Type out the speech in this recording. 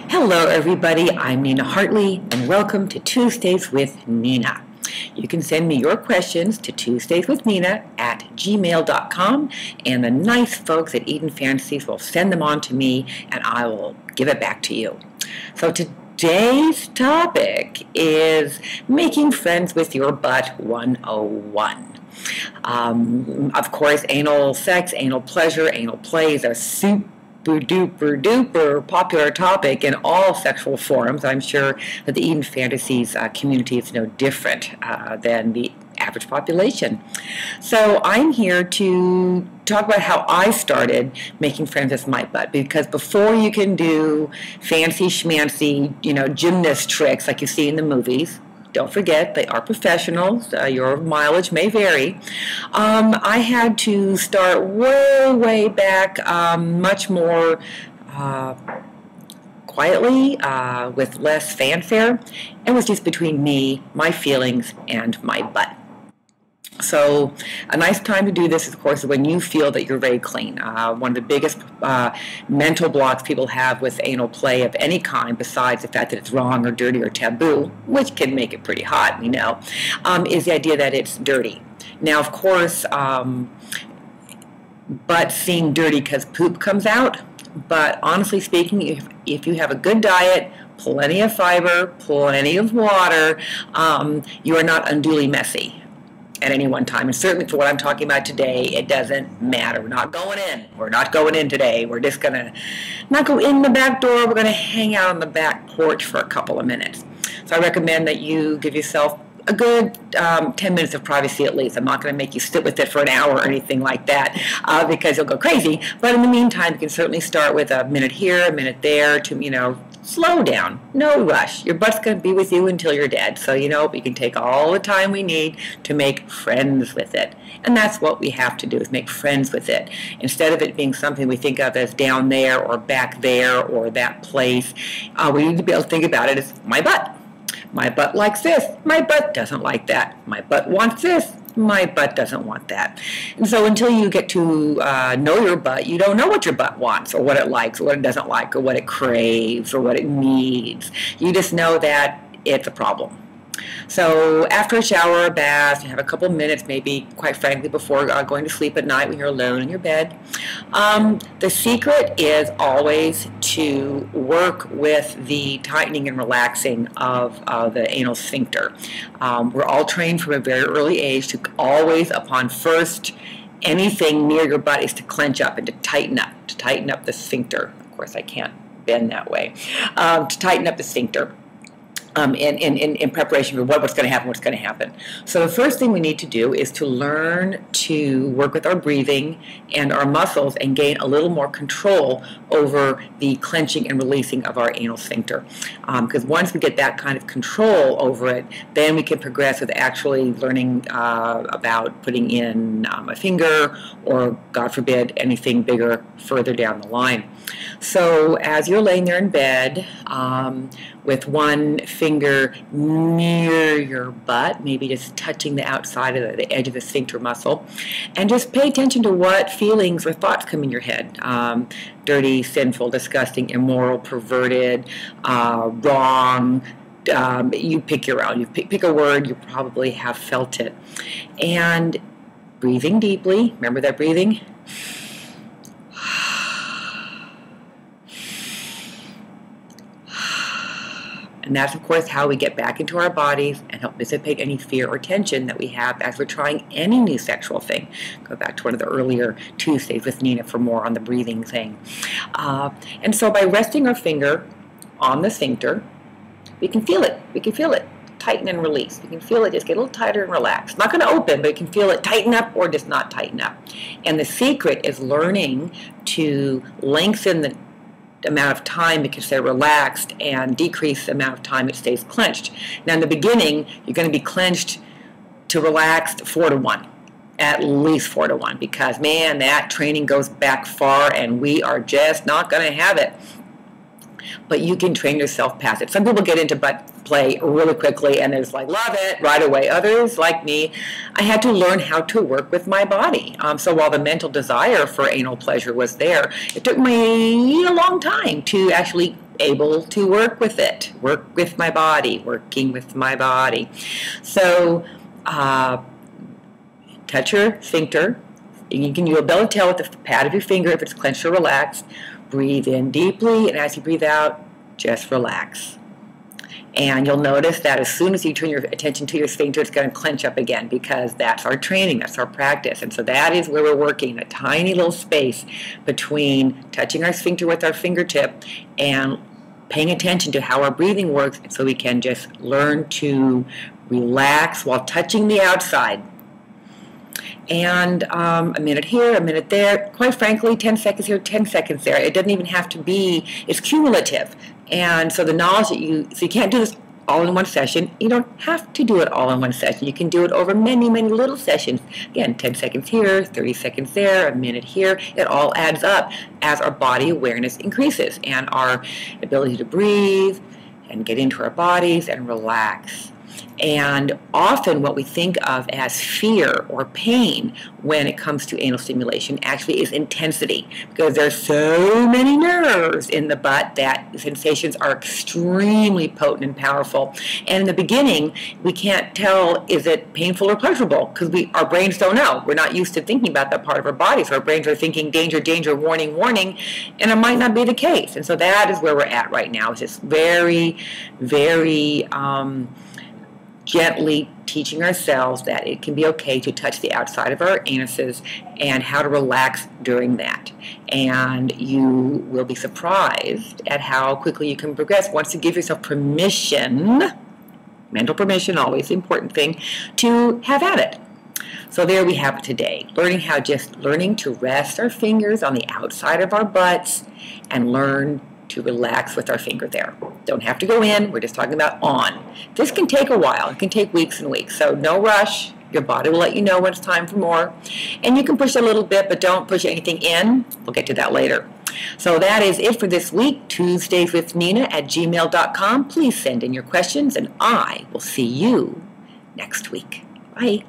Hello everybody, I'm Nina Hartley and welcome to Tuesdays with Nina. You can send me your questions to tuesdayswithnina@gmail.com and the nice folks at Eden Fantasies will send them on to me and I will give it back to you. So today's topic is making friends with your butt 101. Of course, anal sex, anal pleasure, anal play is a super duper popular topic in all sexual forums. I'm sure that the Eden Fantasies community is no different than the average population. So I'm here to talk about how I started making friends with my butt, because before you can do fancy schmancy, gymnast tricks like you see in the movies, don't forget, they are professionals. Your mileage may vary. I had to start way back, much more quietly, with less fanfare. It was just between me, my feelings, and my butt. So a nice time to do this, of course, is when you feel that you're very clean. One of the biggest mental blocks people have with anal play of any kind, besides the fact that it's wrong or dirty or taboo, which can make it pretty hot, is the idea that it's dirty. Now, of course, butt seeing dirty because poop comes out, but honestly speaking, if you have a good diet, plenty of fiber, plenty of water, you are not unduly messy at any one time. And certainly for what I'm talking about today, it doesn't matter. We're not going in. We're not going in today. We're just going to not go in the back door. We're going to hang out on the back porch for a couple of minutes. So I recommend that you give yourself a good 10 minutes of privacy at least. I'm not going to make you sit with it for an hour or anything like that, because you'll go crazy. But in the meantime, you can certainly start with a minute here, a minute there to, slow down. No rush. Your butt's going to be with you until you're dead. So, we can take all the time we need to make friends with it. And that's what we have to do, is make friends with it. Instead of it being something we think of as down there or back there or that place, we need to be able to think about it as my butt. My butt likes this. My butt doesn't like that. My butt wants this. My butt doesn't want that. And so until you get to know your butt, you don't know what your butt wants or what it likes or what it doesn't like or what it craves or what it needs. You just know that it's a problem. So after a shower or a bath, you have a couple minutes, maybe, quite frankly, before going to sleep at night when you're alone in your bed. The secret is always to work with the tightening and relaxing of the anal sphincter. We're all trained from a very early age to always, upon first anything near your butt, is to clench up and to tighten up the sphincter. Of course, I can't bend that way. To tighten up the sphincter. In preparation for what's going to happen. So the first thing we need to do is to learn to work with our breathing and our muscles and gain a little more control over the clenching and releasing of our anal sphincter. Because once we get that kind of control over it, then we can progress with actually learning about putting in a finger or, God forbid, anything bigger further down the line. So as you're laying there in bed, with one finger near your butt, maybe just touching the outside of the edge of the sphincter muscle, and just pay attention to what feelings or thoughts come in your head. Dirty, sinful, disgusting, immoral, perverted, wrong. You pick your own. You pick a word, you probably have felt it. And breathing deeply, remember that breathing? And that's, of course, how we get back into our bodies and help dissipate any fear or tension that we have as we're trying any new sexual thing. Go back to one of the earlier Tuesdays with Nina for more on the breathing thing. And so by resting our finger on the sphincter, we can feel it. We can feel it tighten and release. You can feel it just get a little tighter and relaxed. Not going to open, but you can feel it tighten up or just not tighten up. And the secret is learning to lengthen the amount of time it can stay relaxed and decrease the amount of time it stays clenched. Now in the beginning, you're going to be clenched to relaxed 4-to-1. At least 4-to-1, because man, that training goes back far and we are just not going to have it. But you can train yourself past it. Some people get into butt play really quickly and they're just like, love it, right away. Others, like me, I had to learn how to work with my body. So while the mental desire for anal pleasure was there, it took me a long time to actually able to work with it, work with my body, working with my body. So touch your sphincter. You'll be able to tell with the pad of your finger if it's clenched or relaxed. Breathe in deeply, and as you breathe out, just relax. And you'll notice that as soon as you turn your attention to your sphincter, it's going to clench up again, because that's our training, that's our practice. And so that is where we're working, a tiny little space between touching our sphincter with our fingertip and paying attention to how our breathing works, so we can just learn to relax while touching the outside. And a minute here, a minute there. Quite frankly, 10 seconds here, 10 seconds there. It doesn't even have to be, it's cumulative. And so the knowledge that so you can't do this all in one session. You don't have to do it all in one session. You can do it over many, many little sessions. Again, 10 seconds here, 30 seconds there, a minute here. It all adds up as our body awareness increases and our ability to breathe and get into our bodies and relax. And often what we think of as fear or pain when it comes to anal stimulation actually is intensity, because there's so many nerves in the butt that the sensations are extremely potent and powerful. And in the beginning, we can't tell, is it painful or pleasurable, because our brains don't know. We're not used to thinking about that part of our body, so our brains are thinking danger, danger, warning, warning, and it might not be the case. And so that is where we're at right now. It's just very, very gently teaching ourselves that it can be okay to touch the outside of our anuses and how to relax during that. And you will be surprised at how quickly you can progress once you give yourself permission, mental permission, always the important thing, to have at it. So there we have it today, learning to rest our fingers on the outside of our butts and learn to relax with our finger there. Don't have to go in, we're just talking about on. This can take a while, it can take weeks and weeks, so no rush. Your body will let you know when it's time for more. And you can push a little bit, but don't push anything in. We'll get to that later. So that is it for this week, tuesdayswithnina@gmail.com. Please send in your questions, and I will see you next week. Bye.